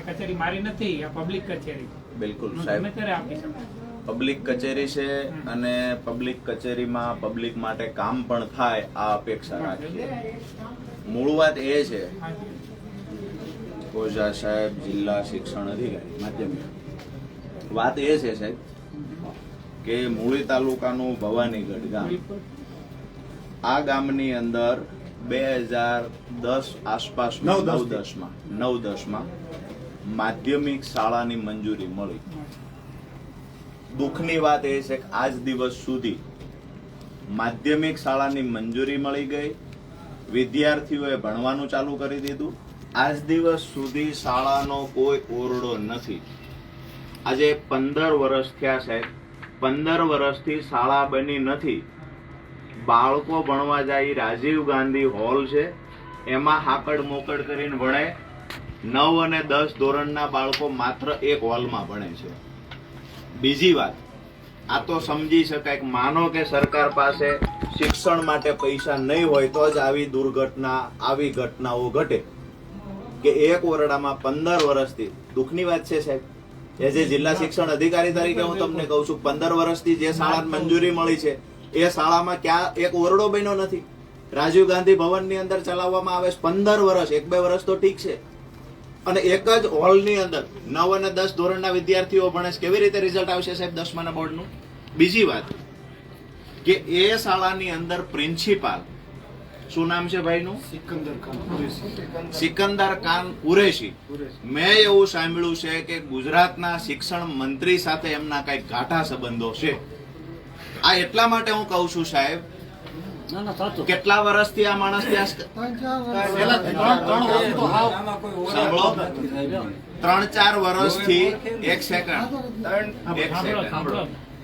કચેરી મારી નથી, આ પબ્લિક કચેરી. બિલકુલ સાહેબ, પબ્લિક કચેરી છે અને પબ્લિક કચેરીમાં પબ્લિક માટે કામ પણ થાય આ અપેક્ષા રાખીએ. મૂળ વાત એ છે, ઓઝા સાહેબ, જિલ્લા શિક્ષણ અધિકારી માધ્યમિક, વાત એ છે સાહેબ કે મૂળી તાલુકાનું ભવાનીગઢ ગામ, આ ગામની અંદર 2010 આસપાસ 9-10માં માધ્યમિક શાળાની મંજૂરી મળી. દુઃખની વાત એ છે કે આજ દિવસ સુધી માધ્યમિક શાળાની મંજૂરી મળી ગઈ, વિદ્યાર્થીઓએ ભણવાનું ચાલુ કરી દીધું. આજ દિવસ સુધી શાળાનો કોઈ ઓરડો નથી. આજે 15 વર્ષ થયા સાહેબ, 15 વર્ષથી શાળા બની નથી. બાળકો ભણવા જાય, રાજીવ ગાંધી હોલ છે એમાં હાકડ મોકડ કરીને ભણે. 9 અને 10 ધોરણના બાળકો માત્ર એક હોલમાં ભણે છે. બીજી વાત, આ તો સમજી શકાય કે માનો કે સરકાર પાસે શિક્ષણ માટે પૈસા નહીં હોય તો જ આવી દુર્ઘટના, આવી ઘટનાઓ ઘટે કે એક ઓરડામાં 15 વર્ષથી. દુઃખની વાત છે સાહેબ, એઝ એ જિલ્લા શિક્ષણ અધિકારી તરીકે હું તમને કહું છું, 15 વર્ષથી જે શાળા મંજૂરી મળી છે એ શાળામાં ક્યાં એક ઓરડો બન્યો નથી. રાજીવ ગાંધી ભવનની અંદર ચલાવવામાં આવે છે 15 વર્ષ, 1-2 વર્ષ તો ઠીક છે, અને એક જ હોલની અંદર 9 અને 10 ધોરણના વિદ્યાર્થીઓ ભણે છે. કેવી રીતે રિઝલ્ટ આવશે સાહેબ 10માના બોર્ડનું? બીજી વાત કે એ શાળાની અંદર પ્રિન્સિપાલ, શું નામ છે ભાઈનું? સિકંદર ખાન કુરેશી. મેં એવું સાંભળ્યું છે કે ગુજરાતના શિક્ષણ મંત્રી સાથે એમના કઈક ગાઢા સંબંધો છે. આ એટલા માટે હું કહું છું સાહેબ, કેટલા વર્ષથી આ માણસ સાંભળો, 3-4 વર્ષથી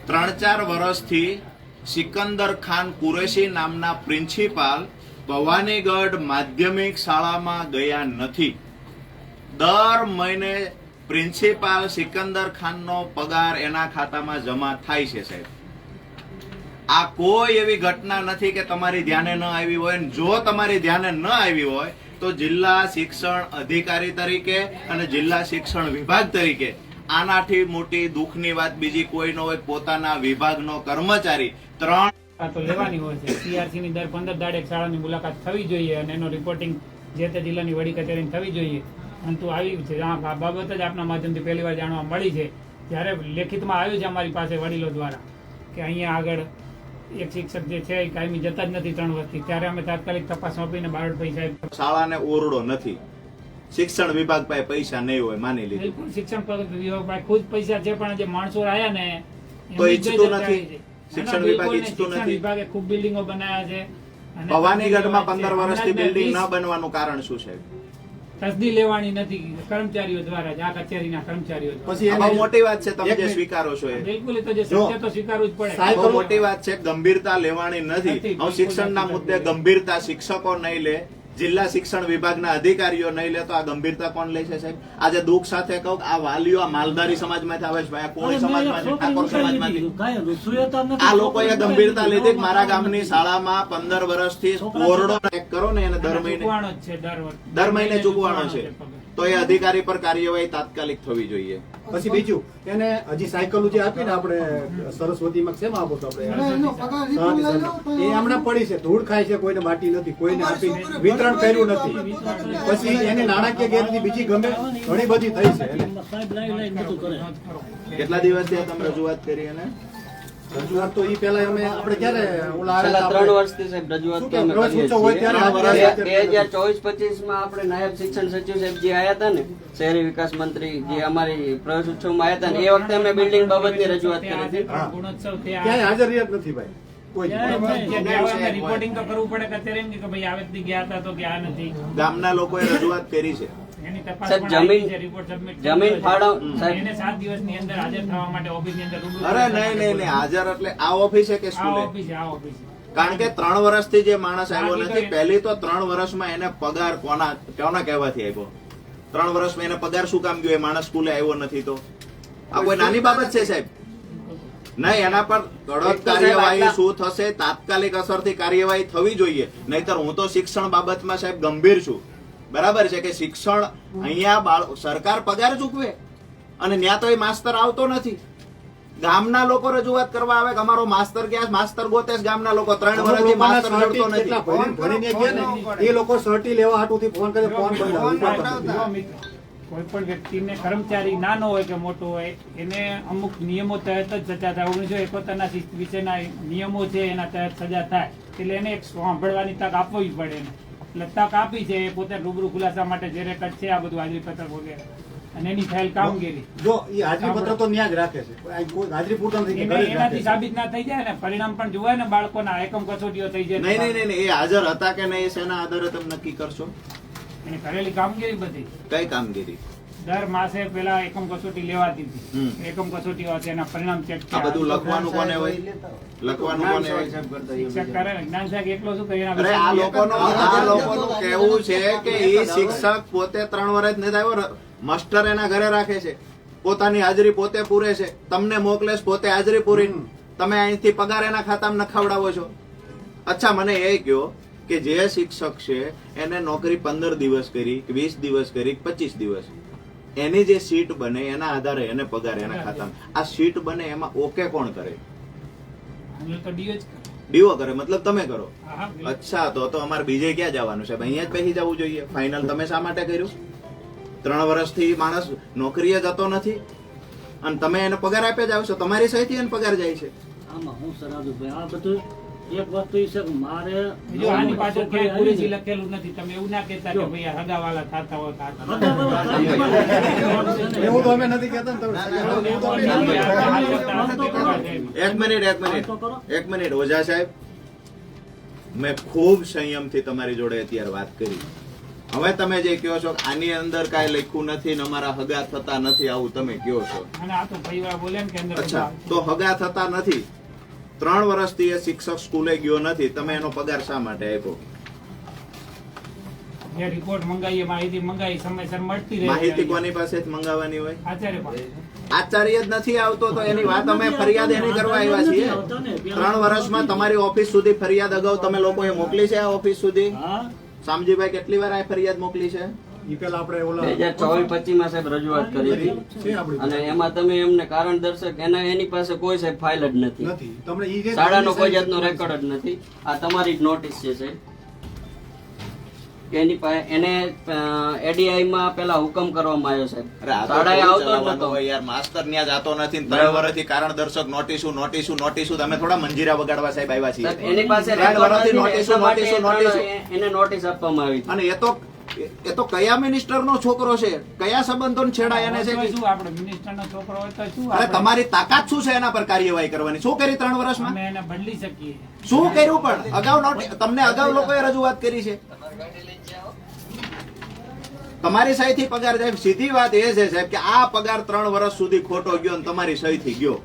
3-4 વર્ષથી સિકંદર ખાન કુરેશી નામના પ્રિન્સિપાલ ભવાનીગઢ માધ્યમિક શાળામાં ગયા નથી. દર મહિને પ્રિન્સિપાલ સિકંદર ખાનનો પગાર એના ખાતામાં જમા થાય છે સાહેબ. આ કોઈ એવી ઘટના નથી કે તમારી ધ્યાને ન આવી હોય. જો તમારી ધ્યાને ન આવી હોય તો જિલ્લા શિક્ષણ અધિકારી તરીકે અને જિલ્લા શિક્ષણ વિભાગ તરીકે આનાથી મોટી દુઃખની વાત બીજી કોઈ ન હોય. પોતાના વિભાગનો કર્મચારી 3 તો લેવાની હોય છે. સીઆરસી ની દર 15 દાડે શાળાની મુલાકાત થવી જોઈએ અને એનો રિપોર્ટિંગ જે તે જિલ્લાની વડી કચેરીને થવી જોઈએ. પરંતુ આવી છે, આ બાબત જ આપના માધ્યમથી પહેલી વાર જાણવા મળી છે. જ્યારે લેખિતમાં આવ્યું છે અમારી પાસે વડીલો દ્વારા કે અહીંયા આગળ એક શિક્ષક જે છે એ કાયમી જતા જ નથી 3 વર્ષથી, ત્યારે અમે તાત્કાલિક તપાસ સોંપીને બારડભાઈ સાહેબ, શાળાને ઓરડો નથી, શિક્ષણ વિભાગ પાસે પૈસા નહીં હોય માની લીધું. બિલકુલ શિક્ષણ વિભાગ પાસે ખુદ પૈસા છે, પણ જે માણસો આવ્યા ને તો ઈચ્છતું નથી. શિક્ષણ વિભાગ ઈચ્છતું નથી. વિભાગે ખૂબ બિલ્ડિંગો બનાવ્યા છે. ભવાનીગઢમાં 15 વર્ષથી બિલ્ડિંગ ન બનવાનું કારણ શું છે? તસદી લેવાની નથી કર્મચારીઓ દ્વારા, આ કચેરીના કર્મચારીઓ. પછી આ મોટી વાત છે, તમે જે સ્વીકારો છો એ બિલકુલ, એ તો જે સત્ય તો સ્વીકારવું જ પડે. બહુ મોટી વાત છે, ગંભીરતા લેવાની નથી. હવે શિક્ષણના મુદ્દે ગંભીરતા શિક્ષકો નહીં લે, જિલ્લા શિક્ષણ વિભાગના અધિકારીઓ નહીં લે તો આ ગંભીરતા કોણ લે છે સાહેબ? આજે દુઃખ સાથે કહું, આ વાલીઓ આ માલધારી સમાજમાંથી આવે છે ભાઈ, આ કોળી સમાજમાંથી, ઠાકોર સમાજમાંથી. આ લોકોએ ગંભીરતા લીધી. મારા ગામની શાળામાં 15 વર્ષથી ઓરડો ચેક કરો ને એને દર મહિને ચૂકવાનો છે, તો એ અધિકારી પર કાર્યવાહી તાત્કાલિક થવી જોઈએ. પછી બીજું, એને હજી સાયકલ જે આપી ને આપણે સરસ્વતીમાં શેમાં આપો છો આપણે, એ હમણાં પડી છે, ધૂળ ખાય છે, કોઈને બાટી નથી, કોઈને આપી વિતરણ કર્યું નથી. પછી એની નાણાકીય ગેરરીતિ બીજી ગમે ઘણી બધી થઈ છે. કેટલા દિવસથી તમે રજૂઆત કરી? અને રજૂઆત તો ઈ પેલા અમે આપણે ક્યારે ઓલા 3 વર્ષથી સાહેબ રજૂઆત તો અમે કરીએ છીએ. 2024-25 માં આપણે નાયબ શિક્ષણ સચિવ સાહેબ જે આયા હતા ને, શહેરી વિકાસ મંત્રી જે અમારી પ્રવેશ ઉત્સવમાં આયા હતા ને, એ વખતે અમે બિલ્ડિંગ બાબતની રજૂઆત કરી હતી. ક્યાંય હાજર રહ્યા જ નથી ભાઈ. રિપોર્ટિંગ તો કરવું પડે કચેરીને કે ભાઈ આ વ્યક્તિ ગયા હતા તો ગયા નથી. ગામના લોકોએ રજૂઆત કરી છે. જમીન ફાળવ એને 7 દિવસની અંદર હાજર થવા માટે ઓફિસની અંદર. અરે નહીં હાજર એટલે આ ઓફિસે કે સ્કૂલે? આ ઓફિસે કારણ કે 3 વર્ષથી જે માણસ આવ્યો નથી, પહેલી તો 3 વર્ષમાં એને પગાર કોના કહેવાથી આવ્યો? 3 વર્ષમાં એને પગાર શું કામ ગયો? એ માણસ સ્કૂલે આવ્યો નથી તો આ કોઈ નાની બાબત છે સાહેબ? નહીં, એના પર કડક કાર્યવાહી શું થશે, તાત્કાલિક અસરથી કાર્યવાહી થવી જોઈએ. નહીતર હું તો શિક્ષણ બાબતમાં સાહેબ ગંભીર છું. બરાબર છે કે શિક્ષણ અહીંયા સરકાર પગાર ચૂકવે અને ત્યાં તો એ માસ્તર આવતો નથી. ગામના લોકો રજૂઆત કરવા આવે કે અમારો માસ્તર ક્યાં? માસ્તર ગોતે છે ગામના લોકો. 3 વર્ષથી માસ્તર જડતો નથી. ભણીને ગયા ને એ લોકો સર્ટી લેવા હાટુથી ફોન કરે, ફોન બંધ. જો મિત્રો, કોઈ પણ વ્યક્તિને કર્મચારી નાનો હોય કે મોટો હોય એને અમુક નિયમો તહેત જ સજા થાય. 1971 વિશેના નિયમો છે, એના તહેત સજા થાય. એટલે એને એક સાંભળવાની તક આપવી પડે એને. એટલે તક આપી છે એ પોતે રૂબરૂ ખુલાસા માટે જે રેકર્ડ છે આ બધું હાજરી પત્રક વગેરે અને એની થયેલ કામગીરી જો એ હાજરી પત્ર તો ન્યા જ રાખે છે. કોઈ હાજરી પૂરતા નથી કે ઘરે જ રાખે એનાથી છે. સાબિત ના થઈ જાય ને, પરિણામ પણ જોવાય ને, બાળકોના એકમ કસોટીઓ થઈ જાય. નહીં, એ હાજર હતા કે નહીં શેના આધારે તમે નક્કી કરશો? એની કરેલી કામગીરી બધી કઈ કામગીરી? દર માસે પેલા એકમ કસોટી લેવાતી હતી. હમ. એકમ કસોટીઓ છે, એના પરિણામ ચેક આ બધું લખવાનું કોને હોય? લખવાનું કોને હોય? શિક્ષક કરે ને. જ્ઞાન સાહેબ એકલો શું કહે? અરે આ લોકોનું કહેવું છે કે એ શિક્ષક પોતે 3 વર્ષ નથી આવ્યો, માસ્ટર એના ઘરે રાખે છે, પોતાની હાજરી પોતે પૂરે છે, તમને મોકલે છે, પોતે હાજરી પૂરી, તમે અહીંથી પગાર એના ખાતામાં નખાવડાવો છો. અચ્છા, મને એ કહો કે જે શિક્ષક છે એને નોકરી 15 દિવસ કરી, 20 દિવસ કરી, 25 દિવસ, એની જે સીટ બને એના આધારે એને પગાર એના ખાતામાં. આ સીટ બને એમાં ઓકે કોણ કરે? તો ડીઓ જ કરે. ડીઓ કરે, મતલબ તમે કરો? હા, હા, બિલકુલ. અચ્છા, તો અમારે બીજે ક્યાં જવાનું છે? અહીંયા જ બેસી જવું જોઈએ. ફાઇનલ તમે શા માટે કર્યું? 3 વર્ષથી માણસ નોકરીએ જતો નથી અને તમે એને પગાર આપે જ આવશો. તમારી સહીથી એને પગાર જાય છે. આમાં હું સરાજુભાઈ આ બધું એક વસ્તુ એ છે કે મારે જો આની પાછળ ક્યાંય પૂરેથી લખેલું નથી. તમે એવું ના કહેતા કે ભાઈ આ હગાવાલા થતા હોય થતા. એવું તો અમે નથી કહેતા ને તમે. એવું તો અમે એક મિનિટ ઓઝા સાહેબ, મેં ખૂબ સંયમથી તમારી જોડે અત્યારે વાત કરી. હવે તમે જે કહો છો કે આની અંદર કાંઈ લખ્યું નથી ને અમારા હગા થતા નથી, આવું તમે કહો છો. અને આ તો પરિવાર બોલે ને કે અંદર અચ્છા, તો હગા થતા નથી. 3 વર્ષથી એ શિક્ષક સ્કૂલે ગયો નથી, તમે એનો પગાર શા માટે આપ્યો? જે રિપોર્ટ મંગાવીએ, માહિતી મંગાવી, સમયસર મળતી રહે. માહિતી કોની પાસેથી મંગાવવાની હોય? આચાર્ય પાસે. આચાર્ય જ નથી આવતો તો એની વાત અમે ફરિયાદ એની કરવા આવ્યા છીએ. 3 વર્ષમાં તમારી ઓફિસ સુધી ફરિયાદ અગાઉ તમે લોકોએ મોકલી છે? આ ઓફિસ સુધી હા શામજીભાઈ કેટલી વાર આ ફરિયાદ મોકલી છે? ઈ પેલા આપણે ઓલા 2024-25 માં સાહેબ રજૂઆત કરી હતી છે આપણી અને એમાં તમે એમને કારણ દર્શક એની પાસે કોઈ સાહેબ ફાઇલ જ નથી. નથી. તમને ઈ જે શાળાનો કોઈ જાતનો રેકોર્ડ જ નથી. આ તમારી જ નોટિસ છે સાહેબ કે એની પાસે એને એડીઆઈ માં પેલા હુકમ કરવામાં આવ્યો સાહેબ. અરે આ તો શાળાએ કોઈ આવતો જ ચલાવવાનું નતો. હોય યાર, માસ્તર ન્યા જાતો નથી. 3 વર્ષથી કારણ દર્શક નોટિસું તમે થોડા મંજીરા વગાડવા સાહેબ આવ્યા છીએ. સાહેબ, એની પાસે 3 રેકોર્ડ વર્ષથી નથી ને નોટિસું, એટલા માટે નોટિસું. એને નોટિસ આપવામાં આવી હતી. અને એ તો કયા મિનિસ્ટર નો છોકરો છે? કયા સંબંધો છેડા એને છે? તો શું આપણે મિનિસ્ટરનો છોકરો હોય તો શું અરે આપણે? તમારી તાકાત શું છે એના પર કાર્યવાહી કરવાની? શું કરી 3 વર્ષમાં? અમે એને બદલી શકીએ. શું કર્યું? પણ અગાઉ તમને અગાઉ લોકોએ રજૂઆત કરી છે. તમારી સહીથી પગાર જાય. સીધી વાત એ છે સાહેબ કે આ પગાર 3 વર્ષ સુધી ખોટો ગયો અને તમારી સહીથી ગયો.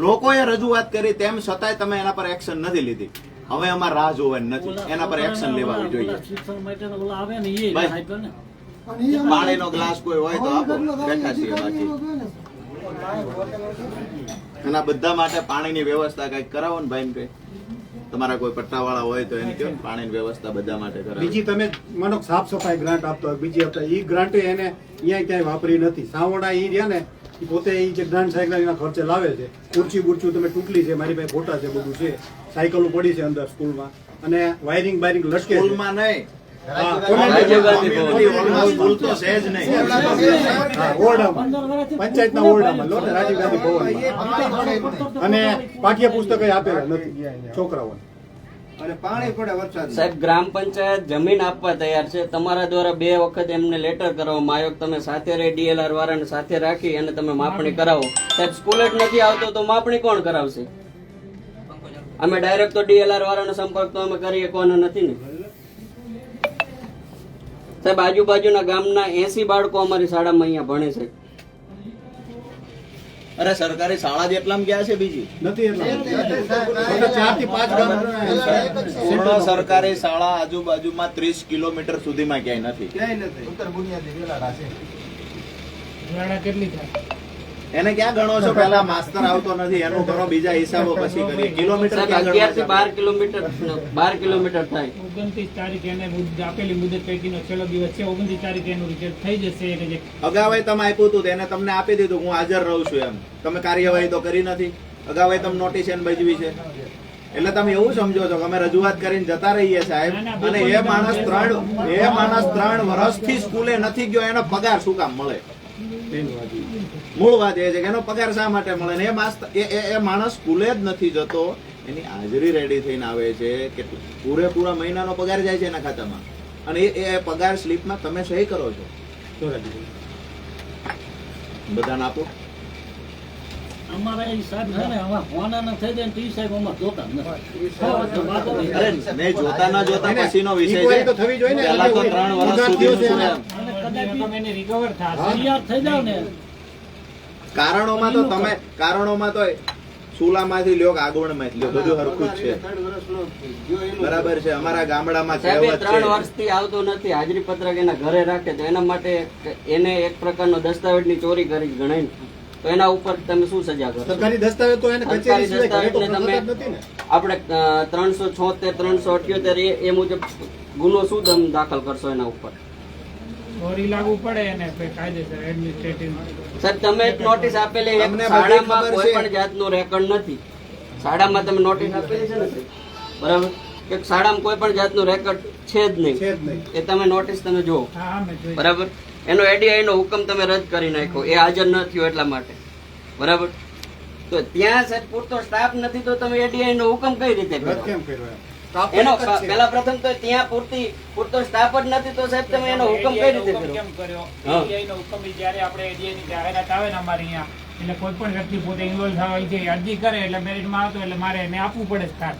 લોકોએ રજૂઆત કરી તેમ છતાંય તમે એના પર એક્શન નથી લીધી. હવે અમારે રાહ જોવાની નથી, એના પર એક્શન લેવાની જોઈએ. શિક્ષણ માટે ઓલા આવે ને એ ભાઈ. આપ્યો ને પાણીનો ગ્લાસ કોઈ હોય તો આપો, બેઠા છીએ બાકી. એના બધા માટે પાણીની વ્યવસ્થા કઈક કરાવો ને ભાઈ. કઈ તમારા કોઈ પટ્ટાવાળા હોય તો એને કહો પાણીની વ્યવસ્થા બધા માટે કરાવો. બીજી તમે મને સાફ સફાઈ ગ્રાન્ટ આપતો હોય બીજી આપતા ઈ ગ્રાન્ટ એને અહીંયા ક્યાંય વાપરી નથી. સાવડા ઈ રહ્યા ને ઈ પોતે ઈ જે ગ્રાન્ટ સાયકલ એના ખર્ચે લાવે છે. ખુરચી બુરચી તમે તૂટલી છે, મારી પાસે ફોટા છે, બધું છે. સાયકલો પડી છે અંદર સ્કૂલમાં અને વાયરિંગ બાયરિંગ લટકે છે. સ્કૂલમાં નહીં, હા, રાજીવ ગાંધી ભવન. સ્કૂલ તો છે જ નહીં. હા, ઓરડામાં પંચાયતના ઓરડામાં લો ને રાજીવ ગાંધી ભવનમાં. અને પાઠ્ય પુસ્તક આપેલા નથી છોકરાઓને. અને પાણી પડે વરસાદ સાહેબ ગ્રામ પંચાયત જમીન આપવા તૈયાર છે. તમારા દ્વારા 2 વખત એમને લેટર કરવામાં આવ્યો કે તમે સાથે રહી ડીએલઆર વાળાને સાથે રાખી અને તમે માપણી કરાવો. સાહેબ સ્કૂલ જ નથી આવતો તો માપણી કોણ કરાવશે? અમે ડાયરેક્ટ તો ડીએલઆર વાળાનો સંપર્ક તો અમે કરી શકવાનો નથી ને સાહેબ. આજુબાજુના ગામના 80 બાળકો અમારી શાળામાં અહીંયા ભણે છે અરે સરકારી શાળા જ એટલામાં ગયા છે બીજી નથી એટલે 4 થી 5 ગામ પૂર્ણ સરકારી શાળા આજુબાજુમાં 30 કિલોમીટર સુધીમાં ક્યાંય નથી. ક્યાંય નથી. વેળા કેટલી થાય? એને ક્યાં ગણો છો? પેલા માસ્તર આવતો નથી એનું કરો, બીજા હિસાબો પછી કરીએ. કિલોમીટર સાહેબ ક્યાં 11 થી 12 કિલોમીટર 12 કિલોમીટર થાય. 29 તારીખે એને આપેલી મુદત પૈકીનો છેલ્લો દિવસ છે. 29 તારીખે એનું રિઝલ્ટ થઈ જશે. એટલે જે અગાઉ તમે આપ્યું હતું તેને તમને આપી દીધું હું હાજર રહું છું એમ. તમે કાર્યવાહી તો કરી નથી. અગાઉ તમે નોટિસ એને ભજવી છે. એટલે તમે એવું સમજો છો કે અમે રજૂઆત કરીને જતા રહીએ સાહેબ, અને એ માણસ 3 વર્ષથી સ્કૂલે નથી ગયો, એનો પગાર શું કામ મળે? મૂળ વાત એ છે કે એનો પગાર શા માટે મળે ને? એ માણસ સ્કૂલે જ નથી જતો, એની હાજરી રેડી થઈને આવે છે કે પૂરેપૂરા મહિનાનો પગાર જાય છે એના ખાતામાં, અને એ પગાર સ્લીપમાં તમે સહી કરો છો. બધાને આપો. અમારા એ સાહેબ છે ને આમાં હોનાના થઈ જાય ને તો ઈ સાહેબ અમારે જોતા નથી. અરે નહીં, જોતા ના જોતા પછીનો વિષય Equality તો છે. થવી જોઈએ ને. પહેલા તો 3 વર્ષ સુધીનું શું એમ? અને કદાચ એને રિકવર થશે. તૈયાર થઈ જાવ ને કારણોમાં તો સુલામાંથી લ્યો કે આગવણમાંથી લ્યો, બધું હરખું જ છે. 3 વર્ષનો ગયો એનો બરાબર છે. અમારા ગામડામાં સાહેબ એ કહેવત 3 છે. વર્ષથી આવતો નથી, હાજરી પત્રક એના ઘરે રાખે તો એના માટે એને એક પ્રકારનો દસ્તાવેજની ચોરી કરી ગણાય ને, તો એના ઉપર તમે શું સજા કરો? સરકારી દસ્તાવેજ તો એને કચેરી સિવાય ઘરે તો દસ્તાવેજને તમે થતા જ નથી ને. આપણે 376 378 એ મુજબ ગુનો શું તમે દાખલ કરશો એના ઉપર? ચોરી લાગુ પડે એને પછી કાયદેસર એડમિનિસ્ટ્રેટિવ. સર તમે એક નોટિસ આપેલી, એક અમને બધી શાળામાં ખબર કોઈ છે. પણ જાતનું રેકર્ડ નથી. શાળામાં તમે નોટિસ આપેલી છે ને સાહેબ? બરાબર, એક શાળામાં કોઈ પણ જાતનું રેકર્ડ છે જ નહીં. છે જ નહીં. એ તમે નોટિસ તમે જુઓ. હા મેં જોઈ. બરાબર, એનો એડીઆઈ નો હુકમ તમે રદ કરી નાખ્યો, એ હાજર ન થયો એટલા માટે. બરાબર, તો ત્યાં સાહેબ પૂરતો સ્ટાફ નથી તો તમે એડીઆઈ નો હુકમ કઈ રીતે રદ કરો? કેમ કર્યો એમ? એનો પેલા પ્રથમ તો ત્યાં પૂરતો સ્ટાફ જ નથી તો સાહેબ તમે એનો હુકમ કઈ રીતે હુકમ કરો? કેમ કર્યો? હા. ADI નો હુકમ ઈ જ્યારે આપણે ADI ની જાહેરાત આવે ને અમારી અહીંયા, એટલે કોઈ પણ વ્યક્તિ પોતે ઇન્વોલ્વ થવા હોય છે, અરજી કરે એટલે મેરિટમાં આવતો એટલે મારે એને આપવું પડે સ્થાન.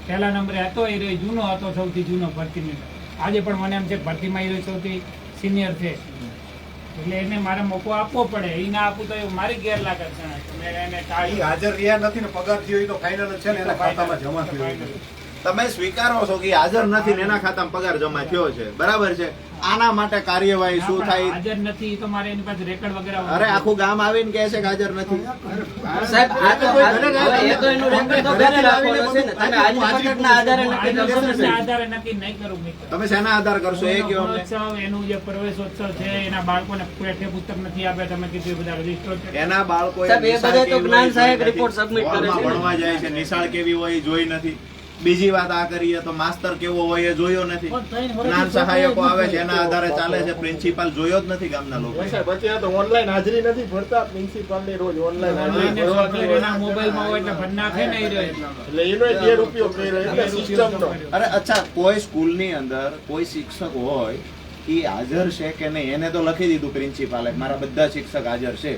પહેલા નંબરે હતો એ રહ્યો જૂનો હતો, સૌથી જૂનો ભરતીની. આજે પણ મને એમ છે કે ભરતીમાં એ રહ્યો સૌથી સિનિયર છે, એટલે એને મારે મોકો આપવો પડે. એ ના આપું તો એ મારી ગેરલાગત ગણાય. તો મેં એને ઈ ટાળી. હાજર રહ્યા નથી ને પગાર થયો ઈ તો ફાઇનલ જ છે ને, એના ખાતામાં જમા થયો. તમે સ્વીકારો છો કે હાજર નથી ને એના ખાતામાં પગાર જમા થયો છે, બરાબર છે. આના માટે કાર્યવાહી શું થાય? હાજર નથી તો મારે એની પાસે રેકર્ડ વગેરે અરે આખું ગામ આવીને કહે છે કે હાજર નથી. સાહેબ આ તો એ તો એનું રેકર્ડ તો ઘરે રાખવાનું છે ને. તમે હાજરી પત્રકના આધારે નક્કી કરશો ને સાહેબ? આધારે નક્કી નહીં કરું મિત્ર. તમે શેના આધાર કરશો એ કહો અમને. મહોત્સવ, એનું જે પ્રવેશોત્સવ છે, એના બાળકોને પાઠ્યપુસ્તક નથી આપ્યા, તમે કીધું એ બધા રજીસ્ટર છે. એના બાળકો સાહેબ, એ બધા તો જ્ઞાન સહાયક report submit કરે છે ને. ભણવા જાય છે, નિશાળ કેવી હોય એ જોઈ નથી. બીજી વાત આ કરીએ તો માસ્તર કેવો હોય એ જોયો નથી. પણ 3 વર્ષથી જ્ઞાન સહાયકો આવે છે એના આધારે ચાલે છે. પ્રિન્સિપાલ જોયો જ નથી ગામના લોકો. ઓનલાઈન હાજરી નથી ભરતા પ્રિન્સિપાલ ની રોજ ઓનલાઈન હાજરી એને ભરવા software એના મોબાઈલમાં હોય એટલે ભર નાખે ને એ રહ્યો. એટલે એનો ગેરઉપયોગ કર્યો એટલે સિસ્ટમ નો અરે અચ્છા, કોઈ સ્કૂલની અંદર કોઈ શિક્ષક હોય એ હાજર છે કે નહીં એને તો લખી દીધું પ્રિન્સિપાલે મારા બધા શિક્ષક હાજર છે.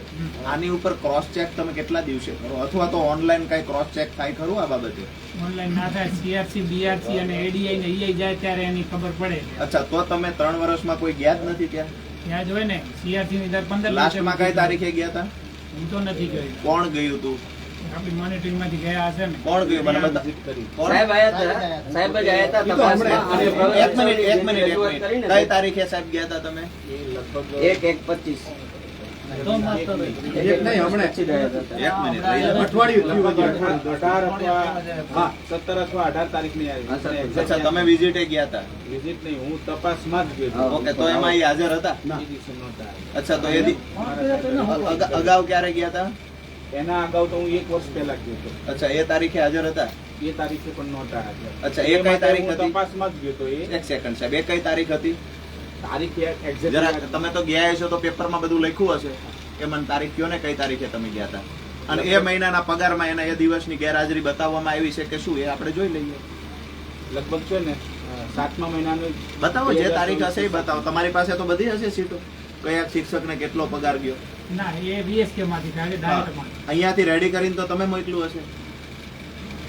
આની ઉપર ક્રોસ ચેક તમે કેટલા દિવસે કરો? અથવા તો ઓનલાઈન કઈ ક્રોસ ચેક થાય ખરું આ બાબતે? ઓનલાઈન ના થાય. CRC, BRC અને ADI ને EI જાય ત્યારે એની ખબર પડે. અચ્છા, તો તમે 3 વર્ષમાં કોઈ ગયા જ નથી ત્યાં? ત્યાં જ હોય ને CRC ની દર 15 લાસ્ટમાં કઈ તારીખે ગયા હતા? હું તો નથી ગયો. કોણ ગયું હતું? આપણી મોનિટરિંગ માંથી ગયા હશે ને. કોણ ગયું મને બતા. કોણ? સાહેબ આયા હતા, સાહેબ જ આયા હતા તપાસમાં અને એક મિનિટ રજૂઆત કરીને કઈ તારીખે સાહેબ ગયા હતા તમે? 1/1/25 તો માસ્ટર હોય. એક નહીં, હમણાં પછી જ આયા હતા. એક મિનિટ લઈ લો. અઠવાડિયું થયું હજી, અઠવાડિયું. 17 અથવા 18 તારીખની હા, સર. અચ્છા, તમે વિઝિટે ગયા હતા? વિઝિટ નહીં, હું તપાસમાં જ ગયો હતો. ઓકે, તો એમાં એ હાજર હતા? એ દિવસે નહોતા. અચ્છા, તો એ અગાઉ ક્યારે ગયા હતા? એના અગાઉ તો હું 1 વર્ષ પહેલા ગયો હતો. અચ્છા, એ તારીખે હાજર હતા? એ તારીખે પણ નહોતા હાજર. અચ્છા, એ કઈ તારીખ હું હતી? તપાસમાં જ ગયો હતો. એ એક સેકન્ડ સાહેબ, એ કઈ તારીખ હતી? તારીખ exact જરા યાદ તમે તો ગયા હશો તો પેપરમાં બધું લખ્યું હશે કે મને તારીખ કયો ને કઈ તારીખે તમે ગયા હતા. અને એ મહિનાના પગારમાં એના એ દિવસની ગેરહાજરી બતાવવામાં આવી છે કે શું એ આપણે જોઈ લઈએ. લગભગ છે ને 7મા મહિનાનું બતાવો, જે તારીખ હશે એ બતાવો. તમારી પાસે તો બધી હશે સીટો, કયા શિક્ષકને કેટલો પગાર ગયો. ના, એ VSK માંથી થાય ડાયરેક્ટ માં. અહીંયાથી રેડી કરીને તો તમે મોકલ્યું હશે.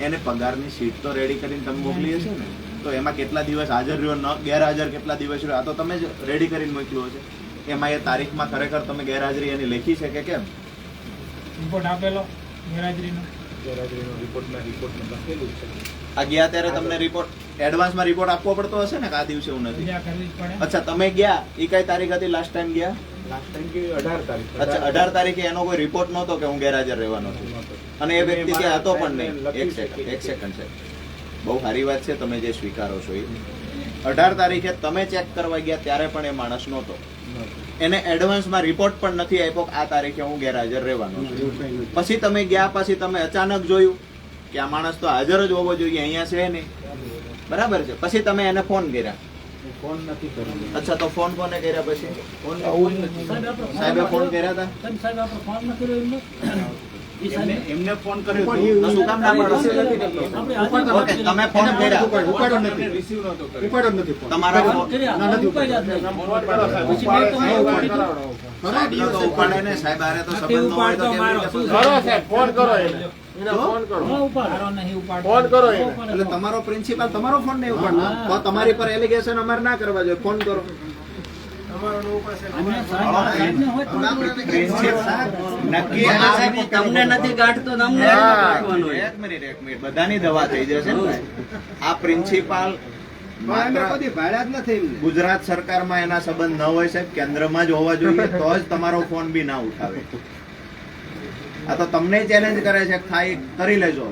એને પગારની સીટ તો રેડી કરીને તમે મોકલી હશે ને, તો એમાં કેટલા દિવસ હાજર રહ્યો, ન ગેરહાજર કેટલા દિવસ રહ્યો, આ તો તમે જ રેડી કરીને મોકલ્યું હશે. એમાં એ તારીખમાં ખરેખર તમે ગેરહાજરી એની લખી છે કે કેમ? રિપોર્ટ આપેલો ગેરહાજરીનો. ગેરહાજરીનો રિપોર્ટમાં લખેલું છે. આ ગયા ત્યારે તમને રિપોર્ટ એડવાન્સમાં રિપોર્ટ આપવો પડતો હશે ને કે આ દિવસે એવું નથી? બીજા કરવી જ પડે. અચ્છા, તમે ગયા એ કઈ તારીખ હતી લાસ્ટ ટાઈમ ગયા? લાસ્ટ ટાઈમ કે 18 તારીખ. અચ્છા, 18 તારીખે એનો કોઈ રિપોર્ટ નહોતો કે હું ગેરહાજર રહેવાનો છું, અને એ વ્યક્તિ ત્યાં હતો પણ નહીં. એક સેકન્ડ છે, બહુ સારી વાત છે તમે જે સ્વીકારો છો એ. 18 તારીખે તમે ચેક કરવા ગયા ત્યારે પણ એ માણસ નહોતો, એને એડવાન્સમાં રિપોર્ટ પણ નથી આપ્યો કે આ તારીખે હું ગેરહાજર રહેવાનો છું. પછી તમે ગયા, પછી તમે અચાનક જોયું કે આ માણસ તો હાજર જ હોવો જોઈએ, અહીંયા છે નહીં, બરાબર છે. પછી તમે એને ફોન કર્યા. ફોન નથી કર્યો. અચ્છા, તો ફોન કોને કર્યા પછી? સાહેબે ફોન કર્યા હતા? સાહેબ આપણે ફોન ન કર્યો એમને એ સાહેબ એમને ફોન કર્યો તો શું કામ ના પાડો? ઓકે, તમે ફોન કર્યા, ઉપાડો નથી, રિસીવ નતો કર્યો. ઉપાડો નથી ફોન. તમારા ફોન ના, નથી ઉપાડ્યો. સાહેબ તો ઉપાડે ને, સાહેબ હારે તો સંબંધ ન હોય તો કેવી રીતે ફોન કરો સાહેબ, ફોન કરો એને. એને ફોન કરો. મારો નહીં ઉપાડતો. ફોન કરો એને. એટલે તમારો પ્રિન્સિપાલ તમારો ફોન નહીં ઉપાડતો, તો તમારી પર એલિગેશન અમારે ના કરવા જોઈએ, ફોન કરો. નક્કી તમને નથી ગાંઠતો તમને ગાંઠવાનું હોય. એક મિનિટ, બધાની દવા થઈ જશે ને. આ પ્રિન્સિપાલ ગુજરાત સરકારમાં એના સંબંધ ન હોય સાહેબ, કેન્દ્રમાં જ હોવા જોઈએ, તો જ તમારો ફોન બી ના ઉઠાવે. આ તો તમને ચેલેન્જ કરે છે, થાય કરી લેજો.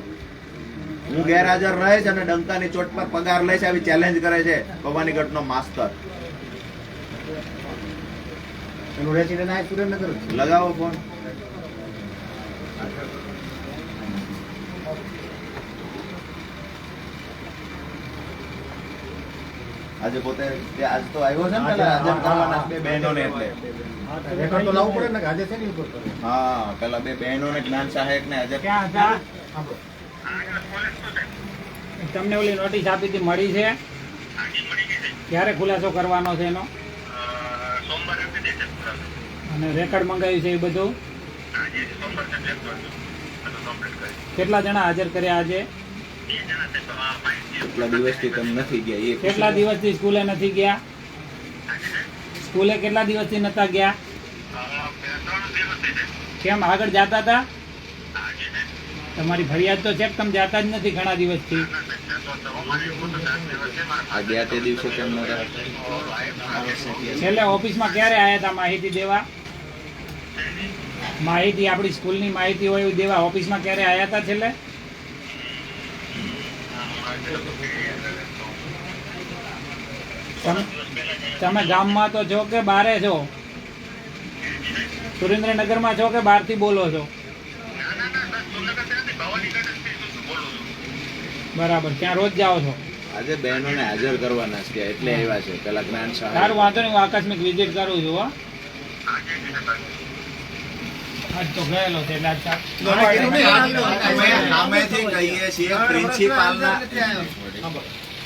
હું ગેરહાજર રહે છે અને ડંકાની ચોટ પર પગાર લે છે, આવી ચેલેન્જ કરે છે ભવાનીગઢનો માસ્તર. એનું રેસિડેન્ટ આ સુરેન્દ્રનગર છે. લગાવો ફોન. આજે પોતે આજ તો આવ્યો છે ને, પેલા હાજર કરવાના બે બહેનોને, એટલે રેકોર્ડ તો લાવવું પડે ને કે આજે છે ને રિપોર્ટ કર્યો. હા, પેલા બે બહેનોને જ્ઞાન સહાયક ને હાજર. ક્યાં હતા? તમને ઓલી નોટિસ આપી હતી, મળી છે? ક્યારે ખુલાસો કરવાનો છે એનો? અને રેકર્ડ મંગાવ્યું છે એ બધું? કેટલા જણા હાજર કર્યા આજે? કેટલા દિવસથી તમે નથી ગયા એ કેટલા દિવસથી સ્કૂલે નથી ગયા? સ્કૂલે કેટલા દિવસથી નતા ગયા? કેમ આગળ જાતા હતા? તમારી ફરિયાદ તો છે કે તમે જાતા જ નથી ઘણા દિવસથી. આ ગયા તે દિવસે કેમ નતા? છેલ્લે ઓફિસમાં ક્યારે આવ્યા હતા માહિતી દેવા? માહિતી આપણી સ્કૂલની માહિતી હોય એવું દેવા ઓફિસમાં ક્યારે આવ્યા હતા છેલ્લે? તમે ગામમાં તો છો કે બારે છો? સુરેન્દ્રનગરમાં છો કે બહારથી બોલો છો? બરાબર, ત્યાં રોજ જાઓ છો? આજે બહેનોને હાજર કરવાના છે એટલે આવ્યા છે. પેલા જ્ઞાન સહાયક. સારું, વાંધો નહીં, હું આકસ્મિક વિઝિટ કરું છું. હો, આજ તો ગયેલો છે એટલે અમે સામેથી કહીએ છીએ,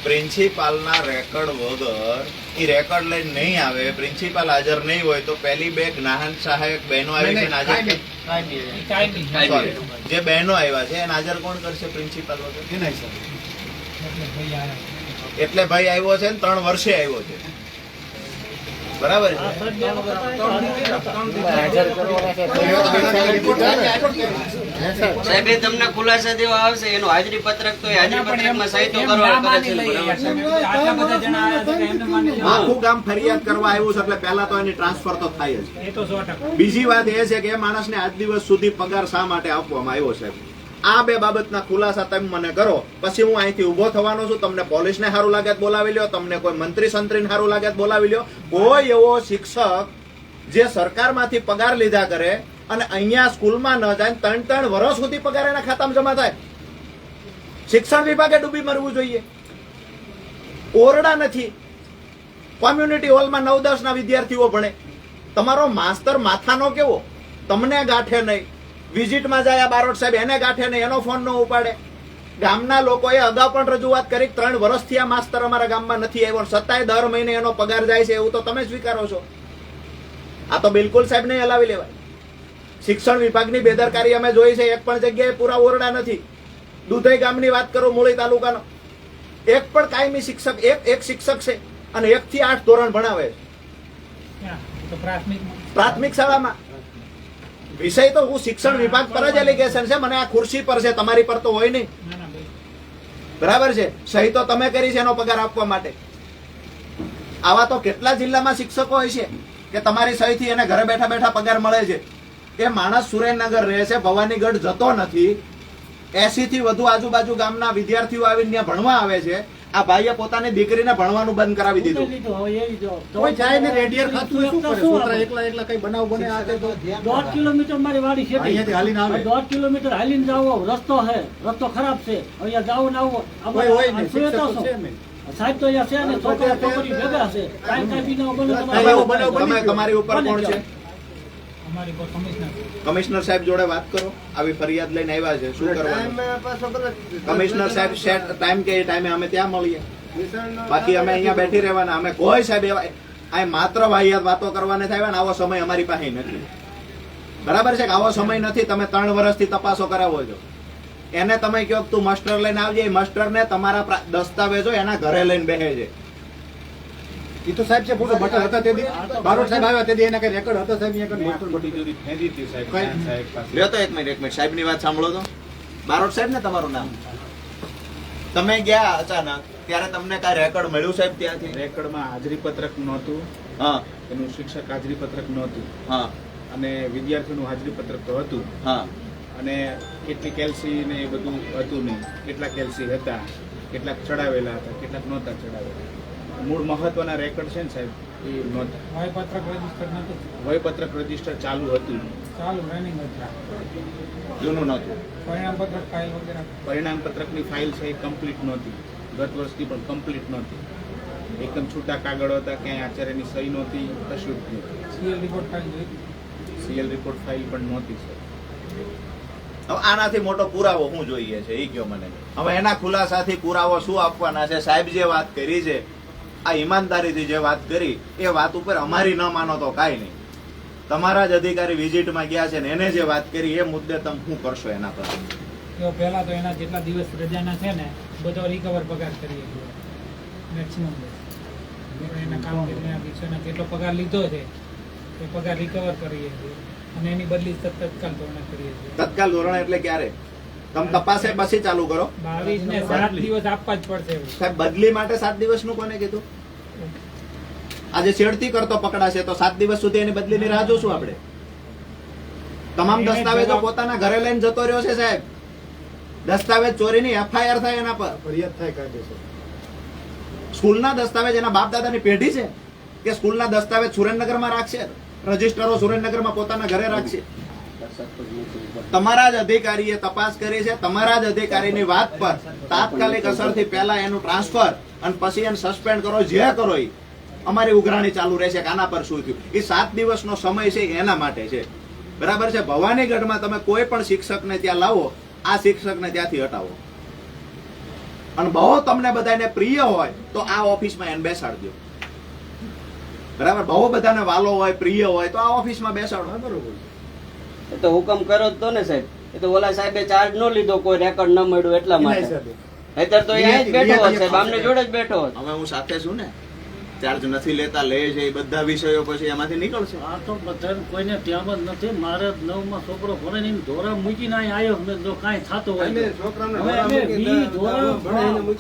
પ્રિન્સિપાલના રેકર્ડ વગર એ રેકર્ડ લઈને નહીં આવે, પ્રિન્સિપાલ હાજર નહીં હોય તો પેલી બે જ્ઞાન સહાયક બહેનો આવી છે ને હાજર. Sorry, જે બહેનો આવ્યા છે એને હાજર કોણ કરશે પ્રિન્સિપાલ વગર? એના હિસાબે. એટલે ભાઈ આવ્યો છે ને 3 વર્ષે આવ્યો છે, બરાબર છે? સાહેબ એ તમને ખુલાસા દેવા આવશે, એનું હાજરી પત્રક તો એ હાજરી પત્રકમાં સહી તો કરવા કરે છે, બરાબર છે? આટલા બધા જણા આવ્યા છે કે એમને માની લેવાનું. આખું ગામ ફરિયાદ કરવા આવ્યું છે એટલે પહેલા તો એની ટ્રાન્સફર તો થાય જ. એ તો 100%. બીજી વાત એ છે કે એ માણસને આજ દિવસ સુધી પગાર શા માટે આપવામાં આવ્યો છે? આ બે બાબતના ખુલાસા તમે મને કરો, પછી હું અહીંથી ઉભો થવાનો છું. તમને પોલીસને સારું લાગે તો બોલાવી લ્યો, તમને કોઈ મંત્રી સંત્રીને સારું લાગે તો બોલાવી લ્યો. કોઈ એવો શિક્ષક જે સરકારમાંથી પગાર લીધા કરે અને અહીંયા સ્કૂલમાં ન જાય, 3 વર્ષ સુધી પગાર એના ખાતામાં જમા થાય, શિક્ષણ વિભાગે ડૂબી મરવું જોઈએ. ઓરડા નથી, કોમ્યુનિટી હોલમાં 9-10 ના વિદ્યાર્થીઓ ભણે. તમારો માસ્તર માથાનો કેવો, તમને ગાંઠે નહીં. વિઝિટમાં જાય બારોટ સાહેબ, એને ગાંઠે નહીં, એનો ફોન ન ઉપાડે. ગામના લોકોએ અગાઉ પણ રજૂઆત કરી, 3 વર્ષથી આ માસ્તર અમારા ગામમાં નથી આવ્યો, છતાંય દર મહિને એનો પગાર જાય છે, એવું તો તમે સ્વીકારો છો? આ તો બિલકુલ સાહેબ નહીં હલાવી લેવાય. શિક્ષણ વિભાગની બેદરકારી અમે જોઈ છે. એક પણ જગ્યાએ પૂરા ઓરડા નથી. દુધઈ ગામની વાત કરું, મૂળી તાલુકાનો, એક પણ કાયમી શિક્ષક, એક શિક્ષક છે અને 1 થી 8 ધોરણ ભણાવે છે ક્યાં? તો પ્રાથમિકમાં. પ્રાથમિક શાળામાં. વિષય તો હું શિક્ષણ વિભાગ પર જ એલિગેશન છે, મને આ ખુરશી પર છે, તમારી પર તો હોય નહીં. ના ના ભાઈ, બરાબર છે. સહી તો તમે કરી છે એનો પગાર આપવા માટે. આવા તો કેટલા જિલ્લામાં શિક્ષકો હોય છે કે તમારી સહીથી એને ઘરે બેઠા બેઠા પગાર મળે છે. એ માણસ સુરેન્દ્રનગર રહે છે, ભવાનીગઢ જતો નથી. 80 થી વધુ આજુબાજુ ગામના વિદ્યાર્થીઓ આવીને ત્યાં ભણવા આવે છે. આ ભાઈએ પોતાની દીકરીને ભણવાનું બંધ કરાવી દીધું. કોઈ જાય ને રેડિયર ખાતું હોય, શું કરે? છોકરા એકલા કઈ બનાવ બને આ તે તો 1.5 કિલોમીટર મારી વાડી છે. અહીંયાથી હાલીને આવે. 1.5 કિલોમીટર હાલીને જાવો, રસ્તો હે, રસ્તો ખરાબ છે. અહીંયા જાવું ને આવું કોઈ હોય નહીં, સુરત શિક્ષક તો આવશો. છે નહીં. સાહેબ તો અહીંયા છે ને, છોકરા છોકરી ભેગા છે. કાંઈ બીના બને કાંઈ એવો બનાવ બની તમે ગયો. તમારી ઉપર કોણ છે? અમારી પર કમિશનર છે. કમિશનર સાહેબ જોડે વાત કરો. આવી ફરિયાદ લઈને આવ્યા છે, શું કરવાનું? કમિશનર સાહેબ સેટ ટાઈમ કે એ ટાઈમે અમે ત્યાં મળીએ. બાકી અમે અહીંયા બેઠી રહેવાના. અમે કોઈ સાહેબ એવા આ માત્ર વાહિયાત વાતો કરવાને થાય ને આવો સમય અમારી પાસે નથી. બરાબર છે કે આવો સમય નથી. તમે 3 વર્ષથી તપાસો કરાવો છો. એને તમે કહો કે તું માસ્ટર લઈને આવજે, એ માસ્ટરને તમારા દસ્તાવેજો એના ઘરે લઈને બેસે છે. ઈ તો સાહેબ છે, પૂછો બટર હતા તે દી બારોટ સાહેબ આવ્યા તે દી એના કઈ રેકોર્ડ હતો સાહેબ? અહીંયા કઈ લ્યો તો એક મિનિટ સાહેબ ની વાત સાંભળો તો. બારોટ સાહેબ ને તમારું નામ? તમે ગયા અચાનક ત્યારે તમને કઈ રેકોર્ડ મળ્યું સાહેબ ત્યાંથી? રેકર્ડમાં હાજરી પત્રક નહોતું, હા એનું શિક્ષક હાજરી પત્રક નહોતું, હા અને વિદ્યાર્થીનું હાજરી પત્રક તો હતું, હા અને કેટલી કેલ્સી ને એ બધું હતું નહીં. કેટલાક કેલ્સી હતા, કેટલાક ચડાવેલા હતા, કેટલાક નહોતા ચડાવેલા. મૂળ મહત્વના રેકર્ડ છે ને સાહેબ એ નહોતા. વયપત્રક રજીસ્ટર નતું, વયપત્રક રજીસ્ટર ચાલુ હતું, ચાલુ રનિંગ હતા. જૂનું નહોતું. પરિણામ પત્રક ફાઇલ વગેરે પરિણામ પત્રકની ફાઇલ છે એ કમ્પ્લીટ નહોતી, ગત વર્ષથી પણ કમ્પ્લીટ નહોતી. એકદમ છૂટા કાગળો હતા, ક્યાંય આચાર્યની સહી નહોતી, કશું જ નહોતું. સીએલ રિપોર્ટ ફાઇલ જોઈ. સીએલ રિપોર્ટ ફાઇલ પણ નહોતી સર. હવે આનાથી મોટો પુરાવો શું જોઈએ છે એ કયો મને. હવે એના ખુલાસાથી પુરાવો શું આપવાના છે? સાહેબ જે વાત કરી છે, આ ઈમાનદારીથી જે વાત કરી એ વાત ઉપર અમારી ન માનો તો કાંઈ નહીં. તમારા જ અધિકારી વિઝિટમાં ગયા છે ને એને જે વાત કરી એ મુદ્દે તમે શું કરશો એના પર? તો પહેલા તો એના જેટલા દિવસ રજાના છે ને બધો રિકવર પગાર કરીએ છીએ મેક્સિમમ. એના કામ કરીને દિવસોના જેટલો પગાર લીધો છે એ પગાર રિકવર કરીએ છીએ અને એની બદલી તત્કાલ ધોરણે કરીએ છીએ. તત્કાલ ધોરણે એટલે ક્યારે? તમે તપાસે પછી ચાલુ કરો. 22 ને 7 દિવસ આપવા જ પડશે. સાહેબ બદલી માટે 7 દિવસનું કોને કીધું? આજે છેડતી કરતો પકડાશે તો 7 દિવસ સુધી એની બદલીની રાહ જોશું આપણે? તમામ દસ્તાવેજો પોતાના ઘરે લઈને જતો રહ્યો છે સાહેબ. દસ્તાવેજ ચોરીની FIR થાય એના પર, ફરિયાદ થાય કાયદેસર. સ્કૂલના દસ્તાવેજ એના બાપ દાદાની પેઢી છે કે સ્કૂલના દસ્તાવેજ સુરેન્દ્રનગરમાં રાખશે, રજીસ્ટરો સુરેન્દ્રનગરમાં પોતાના ઘરે રાખશે? તમારા જ અધિકારીએ તપાસ કરી છે. તમારા જ અધિકારીની વાત પર તાત્કાલિક અસરથી પહેલા એનું ટ્રાન્સફર અને પછી એને સસ્પેન્ડ કરો. જે કરો એ અમારી ઉઘરાણી ચાલુ રહેશે કે આના પર શું થયું. એ 7 દિવસનો સમય છે એના માટે છે. બરાબર છે? ભવાનીગઢમાં તમે કોઈ પણ શિક્ષકને ત્યાં લાવો, આ શિક્ષકને ત્યાંથી હટાવો. અને બહુ તમને બધાને પ્રિય હોય તો આ ઓફિસમાં એને બેસાડજો. બરાબર? બહુ બધાને વાલો હોય, પ્રિય હોય તો આ ઓફિસમાં બેસાડો. બરોબર. એ તો હુકમ કર્યો જ તો ને સાહેબ. એ તો ઓલા સાહેબે ચાર્જ ન લીધો, કોઈ રેકોર્ડ ન મળ્યું એટલા એના માટે. હિસાબે. નહીંતર તો અહીંયા જ બેઠો હોત સાહેબ, આમને જોડે જ બેઠો હોત. હવે હું સાથે છું ને, ચાર્જ નથી લેતા, લે છે, એ બધા વિષયો પછી એમાંથી નીકળશે. આ તો બધા કોઈને ત્યાં જ નથી. મારે 9માં છોકરો ભણે ને ધોરા મૂકીને અહીં આવ્યો. મેં જો કાંઈ થતું હોય તો. છોકરાને હવે અમે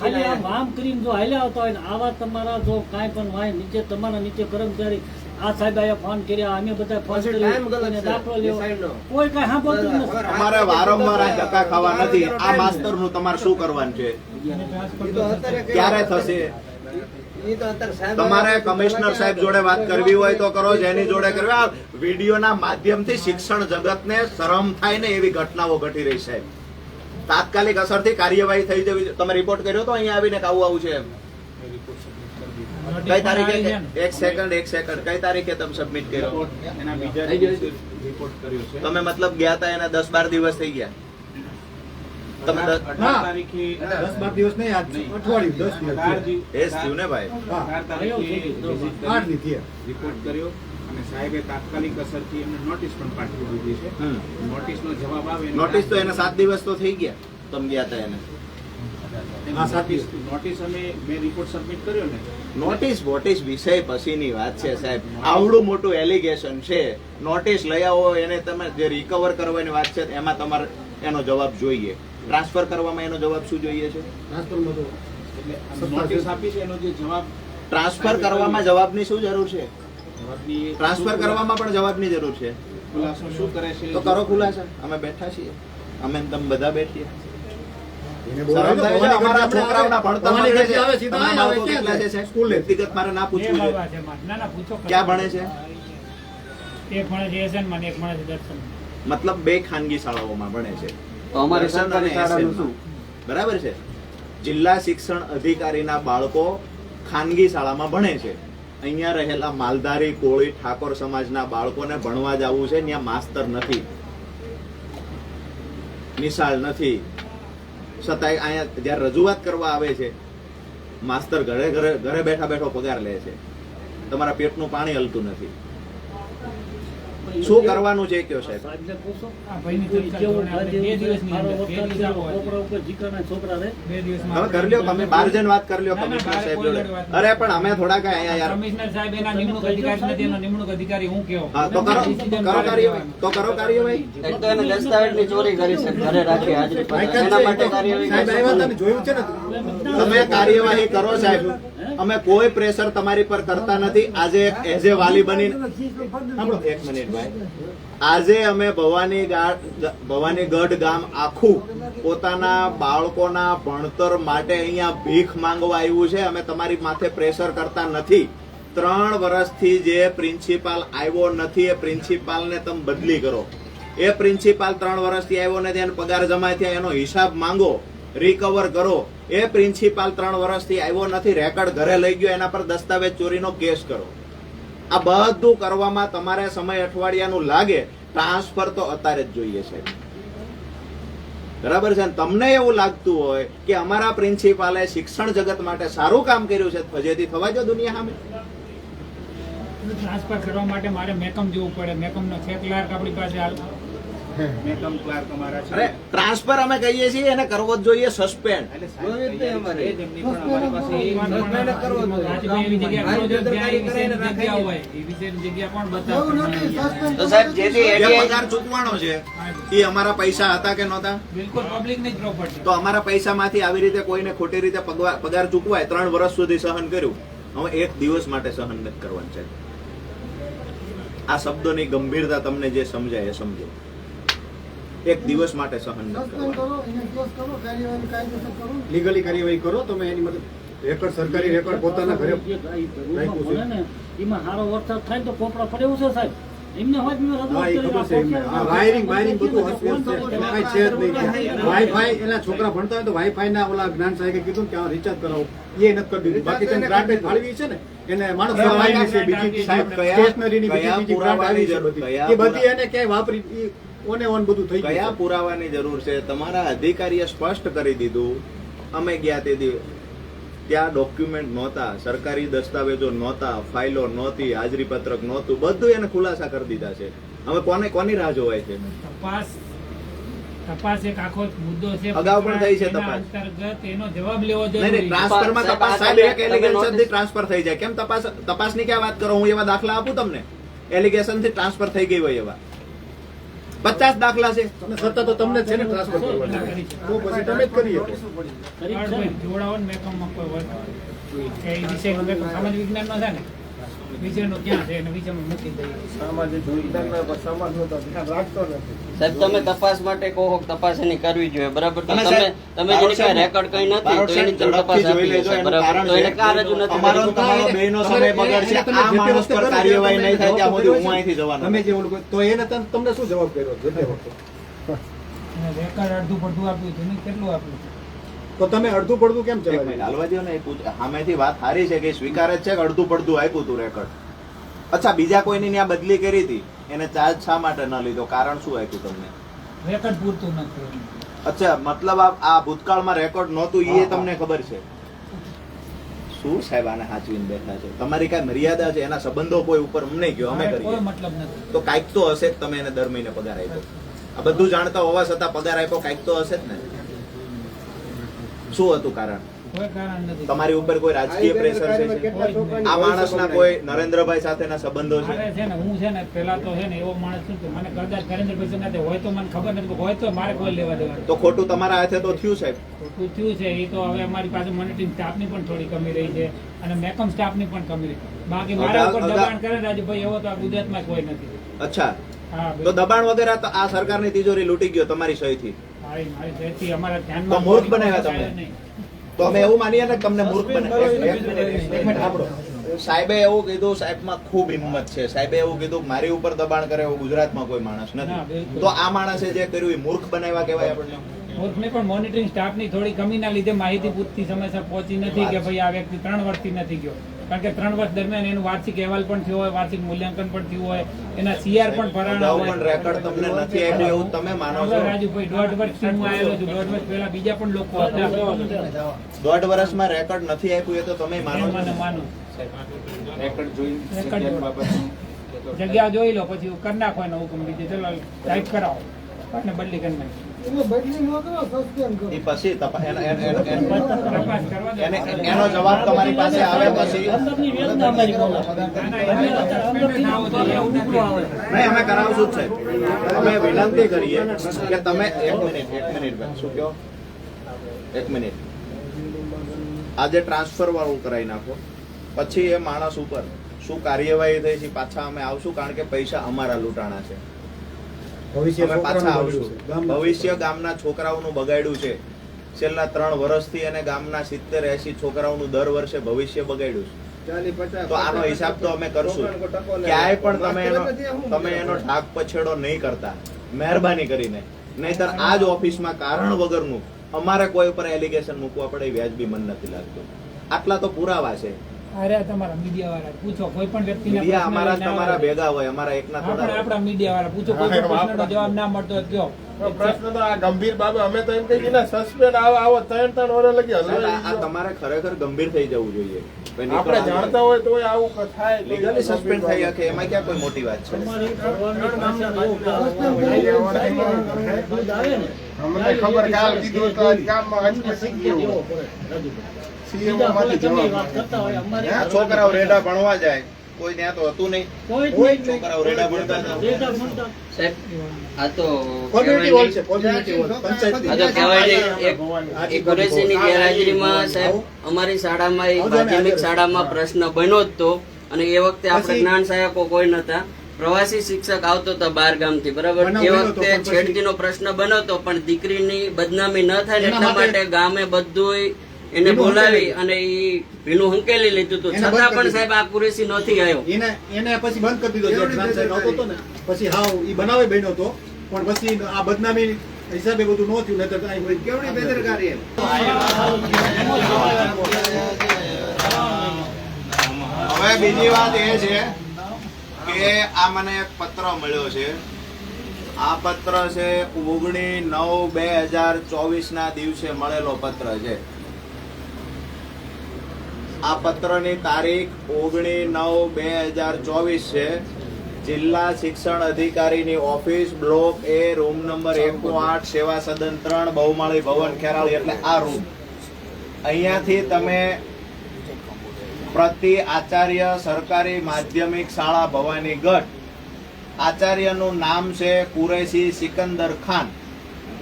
ખાલી આમ આમ કરીને જો હાલ્યા આવતા હોય ને આવા તમારા જો કાંઈ પણ હોય નીચે તમારા નીચે કર્મચારી આ સાહેબ આયા ફોન કર્યા, અમે બધા ફોન કરીને દાખલો લેવો, કોઈ કાંઈ સાંભળતું જ નથી. તમારે વારંવાર આ ધક્કા ખાવા નથી. આ માસ્તરનું તમારે શું કરવાનું છે? ક્યારે થશે? તમારે કમિશનર સાહેબ જોડે વાત કરવી હોય તો કરો, જેની જોડે કરવી. આ વિડીયોના માધ્યમથી શિક્ષણ જગતને શરમ થાય ને એવી ઘટનાઓ ઘટી રહી સાહેબ. તાત્કાલિક અસરથી કાર્યવાહી થઈ જવી. તમે રિપોર્ટ કર્યો તો અહીંયા આવીને કે આવું છે એમ? કઈ તારીખે? એક સેકન્ડ કઈ તારીખે તમે સબમિટ કર્યો? એના બીજા દિવસે રિપોર્ટ કર્યો છે. તમે મતલબ ગયા હતા એના 10-12 દિવસ થઈ ગયા? તમે 18 તારીખે 10-12 દિવસ નહીં, આજ અઠવાડિયું 10 દિવસ એ જ થયું ને ભાઈ? 18 તારીખે visit 8 દી થયા. રિપોર્ટ કર્યો અને સાહેબે તાત્કાલિક અસરથી એમને નોટિસ પણ પાઠવી દીધી છે. નોટિસનો જવાબ આવે નોટિસ તો એને 7 દિવસ તો થઈ ગયા તમે ગયા હતા એને. હા, સાચી. નોટિસ મેં રિપોર્ટ સબમિટ કર્યો ને, નોટિસ વોટિસ વિષય પછીની વાત છે સાહેબ. આવડું મોટું એલિગેશન છે, નોટિસ લઈ આવો, એને તમે જે રિકવર કરવાની વાત છે એમાં તમારે એનો જવાબ જોઈએ. ટ્રાન્સફર કરવામાં એનો જવાબ શું જોઈએ છે? ટ્રાન્સફરમાં તો એટલે નોટિસ આપી છે એનો જે જવાબ ટ્રાન્સફર કરવામાં જવાબની શું જરૂર છે? જવાબની ટ્રાન્સફર કરવામાં પણ જવાબની જરૂર છે. ખુલાસો શું કરે છે તો કરો ખુલાસા. અમે બેઠા છીએ, અમે ને તમે બધા બેઠીએ. એને શરમ બોલાવો, થાય છે? અમારા છોકરાઓના ભણતરમાં તમારી છે. ઘરથી આવે સીધા તમારા આવે, બાળકો ક્યાં કેટલા છે? છે સાહેબ? સ્કૂલે. વ્યક્તિગત મારે ના બે પૂછવું બાબા જોઈએ. છે મારે. ના ના પૂછો. ક્યાં ભણે છે? એક ભણે છે એસએન માં ને એક ભણે છે દર્શન. મતલબ બે ખાનગી શાળાઓમાં ભણે છે. તો અમારી દર્શન અને સરકારી શાળાનું SN શું? માં. બરાબર છે. જિલ્લા શિક્ષણ અધિકારીના બાળકો ખાનગી શાળામાં ભણે છે. અહીંયા રહેલા માલધારી કોળી ઠાકોર સમાજના બાળકોને ભણવા જવું છે, ત્યાં માસ્તર નથી, નિશાળ નથી. છતાંય અહીંયા જ્યારે રજૂઆત કરવા આવે છે, માસ્તર ઘરે બેઠા બેઠો પગાર લે છે. તમારા પેટનું પાણી હલતું નથી. શું કરવાનું છે કયો સાહેબ? સાહેબને પૂછો. આ ભાઈની ચર્ચા કેવું જોડે આપણે બે દિવસની મારો અંદર, બે વરસાદ દિવસ થયો, આપો આજે. છોકરા ઉપર જીકાના છોકરા રહે. બે દિવસમાં હવે આપણે કરી લ્યો, તમે બહાર જઈને વાત કરી લ્યો ના, ના, કમિશનર બહાર સાહેબ કોઈ જોડે. વાત અરે પણ અમે થોડા કઈ અહીંયા યાર. કમિશનર સાહેબ એના નિમણૂક અધિકારી નથી, એનો નિમણૂક અધિકારી હું કેવો. હા, તો કરો કાર્યવાહી. તો કરો કાર્યવાહી. એક તો એને દસ્તાવેજની ચોરી કરી છે, ઘરે રાખી હાજરી પર. એના માટે કાર્યવાહી સાહેબ આવ્યા હતા ને, કરશો. જોયું છે ને? તમે કાર્યવાહી કરો સાહેબ. અમે કોઈ પ્રેશર તમારી પર કરતા નથી. આજે એઝ એ વાલી બની સાંભળો એક મિનિટ ભાઈ. આજે અમે ભવાનીગઢ ગામ આખું પોતાના બાળકોના ભણતર માટે અહીંયા ભીખ માંગવા આવ્યું છે. અમે તમારી માથે પ્રેશર કરતા નથી. 3 વર્ષથી જે પ્રિન્સિપાલ આવ્યો નથી, એ પ્રિન્સિપાલને તમે બદલી કરો. એ પ્રિન્સિપાલ 3 વર્ષથી આવ્યો નથી, એને પગાર જમા થયા, એનો હિસાબ માંગો, રિકવર કરો. એ પ્રિન્સિપાલ 3 વર્ષથી આવ્યો નથી, રેકર્ડ ઘરે લઈ ગયો, એના પર દસ્તાવેજ ચોરીનો કેસ કરો. આ બધું કરવામાં તમારે સમય અઠવાડિયાનું લાગે. ટ્રાન્સફર તો અત્યારે જ જોઈએ છે. બરાબર છે ને? તમને એવું લાગતું હોય કે અમારા પ્રિન્સિપાલે શિક્ષણ જગત માટે સારું કામ કર્યું છે, ફજેતી થવા જો દુનિયા સામે. ટ્રાન્સફર કરવા માટે મારે મેકમ જવું પડે. મેકમનો છે ક્લાર્ક આપણી પાસે હાલ. મેકમ ક્લાર્ક અમારા છે. અરે ટ્રાન્સફર અમે કહીએ છીએ એને કરવો જ જોઈએ સસ્પેન્ડ. એટલે સાહેબ છે જ એમની પણ અમારી પાસે એ રાજભાઈ એવી જગ્યા કરો છો જ્યાં એ વિશેની જગ્યા હોય. એ વિશેની જગ્યા કોણ બતાવે? તો સાહેબ જે દી જે ADI પગાર ચૂકવાનો છે એ અમારા પૈસા હતા કે નહોતા? બિલકુલ પબ્લિકની જ પ્રોપર્ટી. તો અમારા પૈસામાંથી આવી રીતે કોઈને ખોટી રીતે પગાર ચૂકવાય. 3 વર્ષ સુધી સહન કર્યું, હવે 1 દિવસ માટે સહન નથી કરવાનું છે. આ શબ્દોની ગંભીરતા તમને જે સમજાય એ સમજો. 1 દિવસ માટે સહન નથી કરવાનું. લીગલી કાર્યવાહી કરો તમે. એની મદદ રેકોર્ડ, સરકારી રેકોર્ડ પોતાના ઘરે જે કાંઈ ભણે ને, એમાં સારો વરસાદ થાય તો પોપડા પડે એવું છે સાહેબ. એમને હોય તો મેં રજૂઆત હા, એ કરી. ખબર છે એમને. આ વાયરિંગ બધું અસ્વસ્થ છે. કાંઈ છે જ નહીં. વાઈફાઈ એના છોકરા ભણતા હોય તો વાઈફાઈ ના ઓલા જ્ઞાન સાહેબે કીધું કે આ રિચાર્જ કરાવો, એ નથી કરી દીધું. બાકી તમે ગ્રાન્ટ ફાળવી છે ને, એને માણસ ફાળવાની છે. બીજી સાહેબ, સ્ટેશનરીની કયા બીજી ગ્રાન્ટ આવી છે પુરાવાની બધી. જરૂર? એ બધી એને ક્યાંય વાપરી ઓને ઓન બધું થઈ કયા ગયું. પુરાવાની જરૂર છે? તમારા અધિકારીએ સ્પષ્ટ કરી દીધું. અમે ગયા તે ત્યાં ડોક્યુમેન્ટ નહોતા, સરકારી દસ્તાવેજો નહોતા, ફાઇલો નહોતી, હાજરી પત્રક નહોતું, બધું એને ખુલાસા કરી દીધા છે. હવે કોની રાહ જોવાય છે? તપાસ એક આખો મુદ્દો છે. અગાઉ પણ થઈ છે એના તપાસ. અંતર્ગત એનો જવાબ લેવો નહીં, જરૂરી છે. ટ્રાન્સફરમાં સાહેબ, તપાસ સાહેબ, એક તમે એલિગેશન થી notice- ટ્રાન્સફર થઈ જાય. કેમ તપાસની ક્યાં વાત કરો? હું એવા દાખલા આપું તમને. એલિગેશન થી ટ્રાન્સફર થઈ ગઈ હોય એવા 50 દાખલા છે. તમને સત્તા તો તમને જ છે ને ટ્રાન્સફર કરવાની. તો પછી તમે જ કરી શકો. કરી જ છે ને. જોડાવો ને મેકમમાં કોઈ વર્ક. એ વિષયનું મેકમ સમાજ વિજ્ઞાનનો છે ને, વિષયનું ક્યાં છે એને વિષયમાં મૂકી દઈએ. સામાજિક વિજ્ઞાનના પર સમાજનું તો ધ્યાન રાખતો નથી. સાહેબ તમે તપાસ માટે કહો કે તપાસ એની કરવી જોઈએ, બરાબર? તો અને તમે સાહેબ, તમે જેની પાસે રેકોર્ડ કઈ નથી તો એની તમે તપાસ ઝડપથી જોઈ આપી લેજો. દેશો, એનું બરાબર? કારણ તો એને છે, કાં રજૂ નથી અમારો કરી? તમારો બેયનો સમય બગડશે. આ માણસ પર કાર્યવાહી નહીં થાય ત્યાં સુધી હું અહીંથી જવાનો તમે નથી. જે ઓલું તો એને તમને શું જવાબ કર્યો જે તે વખતે? અને રેકર્ડ અડધું પડધું આપ્યું હતું ને કેટલું આપ્યું હતું? તો તમે અડધું પડધું કેમ એક મિનિટ ચલાવ્યું? હાલવા દ્યો ને. એ સામેથી વાત સારી છે કે એ સ્વીકારે જ છે કે અડધું પડધું આપ્યું હતું રેકોર્ડ. અચ્છા, બીજા કોઈની ત્યાં બદલી કરી હતી, એને ચાર્જ શા માટે ન લીધો? કારણ શું આપ્યું તમને? રેકર્ડ પૂરતું નથી. અચ્છા, મતલબ આ ભૂતકાળમાં રેકોર્ડ નહોતું એ તમને ખબર છે? શું સાહેબ આને સાચવીને બેઠા છે? તમારી કઈ મર્યાદા છે? એના સંબંધો કોઈ ઉપર અમને ગયો, અમે મારે કોઈ કરીએ મતલબ નથી. તો કાંઈક તો હશે જ. તમે એને દર મહિને પગાર આપ્યો, આ બધું જાણતા હોવા છતાં પગાર આપ્યો, કાંઈક તો હશે જ ને. શું હતું કારણ? કોઈ કારણ નથી. તમારી ઉપર કોઈ રાજકીય પ્રેશર છે? આ માણસના કોઈ નરેન્દ્રભાઈ સાથેના સંબંધો છે? મારે છે ને, હું છે ને પેલા તો છે ને એવો માણસ છું કે મને કદાચ નરેન્દ્રભાઈ સાથે હોય તો મને ખબર નથી, હોય તો મારે કોઈ લેવા દેવા તો ખોટું તમારા હાથે તો થયું સાહેબ. ખોટું થયું છે એ તો હવે અમારી પાસે મોનિટરિંગ સ્ટાફની પણ થોડી કમી રહી છે અને મેકમ સ્ટાફની પણ કમી રહી. બાકી મારા ઉપર દબાણ કરે રાજુભાઈ એવો તો આ ગુજરાતમાં કોઈ નથી. અચ્છા, હા તો દબાણ વગર આ સરકારની તિજોરી લૂંટી ગયો તમારી સહીથી. મારી સહેજથી અમારા તો ધ્યાનમાં મૂર્ખ બનાવ્યા તમે. નહીં. તો અમે એવું માનીએ ને કે તમને મૂર્ખ બનાવ્યા. સાહેબે એવું કીધું, સાહેબમાં ખૂબ હિંમત છે. સાહેબે એવું કીધું મારી ઉપર દબાણ કરે એવો ગુજરાતમાં કોઈ માણસ ના, નથી. બિલકુલ. તો આ માણસે જે કર્યું એ મૂર્ખ બનાવ્યા કહેવાય આપણને. મૂર્ખને પણ મોનિટરિંગ સ્ટાફની થોડી કમીના લીધે માહિતી પૂરતી સમયસર પહોંચી નથી કે ભાઈ આ વ્યક્તિ 3 વર્ષથી નથી ગયો. કારણ કે 3 વર્ષ દરમિયાન એનું વાર્ષિક અહેવાલ પણ થયો હોય, વાર્ષિક મૂલ્યાંકન પણ થયું હોય, એના સીઆર પણ ભરાણા અગાઉ હોય. પણ રેકોર્ડ તમને નથી આપ્યું એવું તમે માનો છો? હવે રાજુભાઈ 1.5 વર્ષથી હું આવેલો છું. 1.5 વર્ષ પહેલા બીજા પણ લોકો હતા. 1.5 વર્ષમાં રેકોર્ડ નથી આપ્યું એ તો તમે માનો છો? મને માનું. રેકર્ડ જોઈ રેકર્ડ જગ્યા બાબતનું. જગ્યા જોઈ લો, પછી કરી નાખો એનો હુકમ બીજે ચલો ટાઈપ કરાવો અને બદલી કરી નાખો. એ પછી તપાસ કરવા દો. એનો જવાબ તમારી પાસે આવે પછી અંદરની વેદના અમારી બોલો. અંદરથી ના ઉતરે, એવું નીકળું આવે. નહીં, અમે કરાવશું જ છે. અમે વિનંતી કરીએ કે તમે એક મિનિટ ભાઈ, શું કહો? એક મિનિટ. આજે ટ્રાન્સફર વાળું કરાવી નાખો, પછી એ માણસ ઉપર શું કાર્યવાહી થઈ છે પાછા અમે આવશું, કારણ કે પૈસા અમારા લૂંટાણા છે. ભવિષ્ય અમે પાછા છોકરાનું આવશું. બગડ્યું છે. ભવિષ્ય ગામના છોકરાઓનું બગાડ્યું છે. છેલ્લા 3 વર્ષથી અને ગામના 70-80 છોકરાઓનું દર વર્ષે ભવિષ્ય બગાડ્યું છે. તો આનો હિસાબ તો અમે કરશું. ક્યાંય પણ તમે એનો ઢાક પછેડો નહીં કરતા, મહેરબાની કરીને. નહીતર આ જ ઓફિસમાં કારણ વગરનું અમારે કોઈ ઉપર એલિગેશન મૂકવા પડે એ વ્યાજબી મન નથી લાગતું. આટલા તો પુરાવા છે. અરે તમારા મીડિયા વાળા પૂછો, કોઈ પણ વ્યક્તિના મીડિયા પ્રશ્નનો અમારા જવાબ તમારા આવે. ભેગા હોય, અમારા એકના આપણે થોડા હોય. આપણા મીડિયા વાળા પૂછો, કોઈ પણ પ્રશ્નનો જવાબ ના મળતો હોય કયો. પ્રશ્ન તો આ ગંભીર બાબત અમે તો એમ કહીએ ને સસ્પેન્ડ આવો 3 વર્ષ લગી સાહેબ, આ હલવાઈ તમારે ખરેખર ગંભીર થઈ જવું જોઈએ. આપણે જાણતા હોય તો આવું થાય તો લીગલી સસ્પેન્ડ થઈ શકે એમાં ક્યાં કોઈ મોટી વાત છે? અમારી ભગવાનની પાસે દૂધ આવે ને, અમને ખબર કાલ કીધું તો આજ ગામમાં અચકત થઈ ગયો. બીજા ભલે ગમે એ વાત કરતા હોય, અમારી આ છોકરાઓ રેડા ભણવા જાય, કોઈ ત્યાં તો હતું નહીં. કોઈ જ કોઈ નહીં. છોકરાઓ રેડા ભણતા હતા. ડેટા ભણતા. સાહેબ આ તો કોમ્યુનિટી કહેવાય હોલ નહીં. છે, કોમ્યુનિટી હોલ, પંચાયતની. આ તો કહેવાય નહીં, એક કુરેશીની ગેરહાજરીમાં સાહેબ અમારી શાળામાં એક માધ્યમિક શાળામાં પ્રશ્ન બન્યો જ તો, અને એ વખતે આપણે જ્ઞાન સહાયકો કોઈ નતા. પ્રવાસી શિક્ષક આવતો હતો 12 ગામથી, બરાબર? એ વખતે છેડતીનો પ્રશ્ન બન્યો હતો, પણ દીકરીની બદનામી ન થાય ને એટલા માટે ગામે બધું એને બોલાવી અને ઈ ભીનું હંકેલી લીધું હતું. છતાં પણ સાહેબ આ કુરેશી નથી આવ્યો. એને પછી બંધ કરી દીધો જે ટ્રાન્સફર નહોતો તો ને, પછી હાવ ઈ બનાવે બન્યો હતો, પણ પછી આ બદનામી હિસાબે બધું ન થયું. નહીતર કાંઈ હોય. કેવડી બેદરકારી એમ. હવે બીજી વાત એ છે કે આ મને એક પત્ર મળ્યો છે. આ પત્ર છે 19/9/2024 ના દિવસે મળેલો પત્ર છે. આ પત્રની તારીખ 19/9/2024 છે. જિલ્લા શિક્ષણ અધિકારીની office, block A, room number 108, સેવા સદન 3, બહુમાળી ભવન, ખેરાળી. એટલે આ રૂમ. અહીંયાથી તમે પ્રતિ આચાર્ય સરકારી માધ્યમિક શાળા ભવાની ગઢ, આચાર્યનું નામ છે કુરેશી સિકંદર ખાન,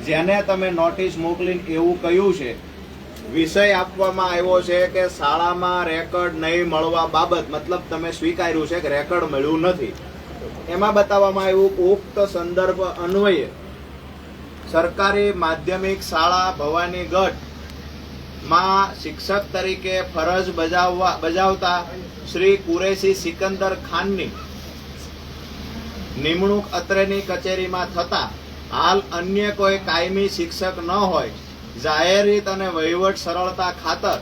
જેને તમે નોટિસ મોકલીને એવું કહ્યું છે, વિષય આપવામાં આવ્યો છે કે શાળામાં રેકોર્ડ નહીં મળવા બાબત, મતલબ તમે સ્વીકાર્યું છે કે રેકોર્ડ મળ્યું નથી. એમાં બતાવવામાં આવ્યું ઉક્ત સંદર્ભ અન્વયે સરકારી માધ્યમિક શાળા ભવાની ગઢ માં શિક્ષક તરીકે ફરજ બજાવતા શ્રી કુરેશી સિકંદર ખાનની નિમણૂક અત્રેની કચેરીમાં થતા હાલ અન્ય કોઈ કાયમી શિક્ષક ન હોય, જાહેર હિત અને વહીવટ સરળતા ખાતર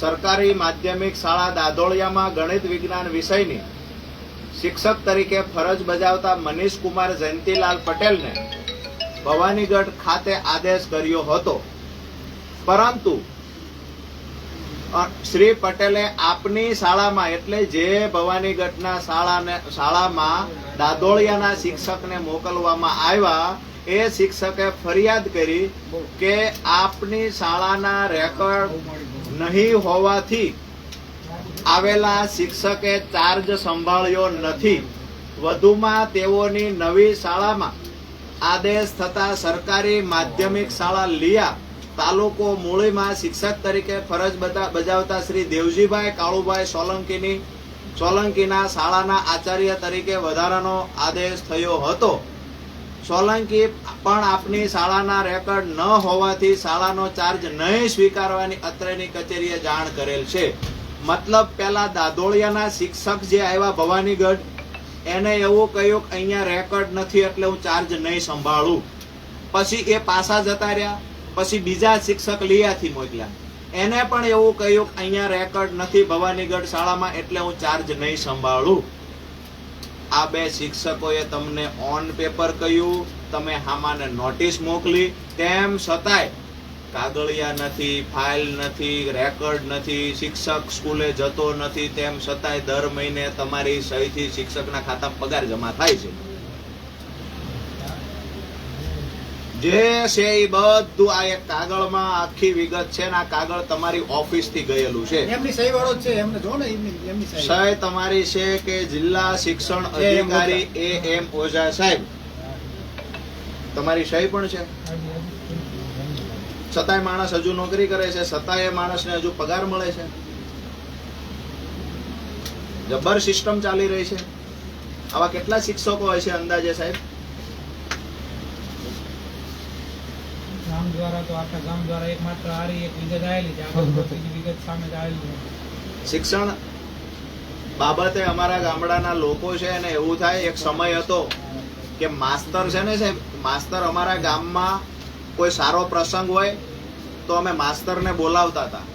સરકારી માધ્યમિક શાળા દાદોળિયામાં ગણિત વિજ્ઞાન વિષયની શિક્ષક તરીકે ફરજ બજાવતા મનીષ કુમાર જયંતિલાલ પટેલને ભવાનીગઢ ખાતે આદેશ કર્યો હતો, પરંતુ શ્રી પટેલે આપની શાળામાં, એટલે જે ભવાનીગઢના શાળામાં દાદોળિયાના શિક્ષકને મોકલવામાં આવ્યા એ શિક્ષકે ફરિયાદ કરી કે આપની શાળાના રેકોર્ડ નહીં હોવાથી આવેલા શિક્ષકે ચાર્જ સંભાળ્યો નથી. વધુમાં તેઓની નવી શાળામાં આદેશ થતા સરકારી માધ્યમિક શાળા લિયા તાલુકો મૂળીમાં શિક્ષક તરીકે ફરજ બજાવતા શ્રી દેવજીભાઈ કાળુભાઈ સોલંકીના શાળાના આચાર્ય તરીકે વધારાનો આદેશ થયો હતો. સોલંકી પણ આપની શાળાના રેકોર્ડ ન હોવાથી શાળાનો ચાર્જ નહીં સ્વીકારવાની અત્રેની કચેરીએ જાણ કરેલ છે. મતલબ પેલા દાદોળિયાના શિક્ષક જે આવ્યા ભવાનીગઢ એને એવું કહ્યું કે અહીંયા રેકોર્ડ નથી એટલે હું ચાર્જ નહીં સંભાળું. પછી એ પાછા જતા રહ્યા. પછી બીજા શિક્ષક લિયાથી મોકલ્યા, એને પણ એવું કહ્યું કે અહીંયા રેકોર્ડ નથી ભવાનીગઢ શાળામાં એટલે હું ચાર્જ નહીં સંભાળું. આ બે શિક્ષકોએ તમને ઓન પેપર કહ્યું, તમે હામાને નોટિસ મોકલી, તેમ છતાંય કાગળિયા નથી, ફાઇલ નથી, રેકોર્ડ નથી, શિક્ષક સ્કૂલે જતો નથી, તેમ છતાંય દર મહિને તમારી સહીથી શિક્ષકના ખાતામાં પગાર જમા થાય છે. જે છે એ બધું આ એક કાગળમાં આખી વિગત છે ને આ કાગળ તમારી ઓફિસ થી ગયેલું છે. એમની સહી વાળો જ છે, એમને જો ને એમની સહી. સહી તમારી છે કે જિલ્લા શિક્ષણ અધિકારી AM ઓઝા સાહેબ, તમારી સહી પણ છે. છતાંય માણસ હજુ નોકરી કરે છે, છતાંય માણસને હજુ પગાર મળે છે. જબર સિસ્ટમ ચાલી રહી છે. આવા કેટલા શિક્ષકો હોય છે અંદાજે સાહેબ? ગામ દ્વારા તો આખા ગામ દ્વારા એક માત્ર આરી એક વિગત આવેલી છે, આગળ બીજી વિગત સામે આવેલી છે. શિક્ષણ બાબતે અમારા ગામડાના લોકો છે અને એવું થાય, એક સમય હતો કે માસ્તર છે ને સાહેબ, માસ્તર અમારા ગામમાં કોઈ સારો પ્રસંગ હોય તો અમે માસ્તરને બોલાવતા હતા.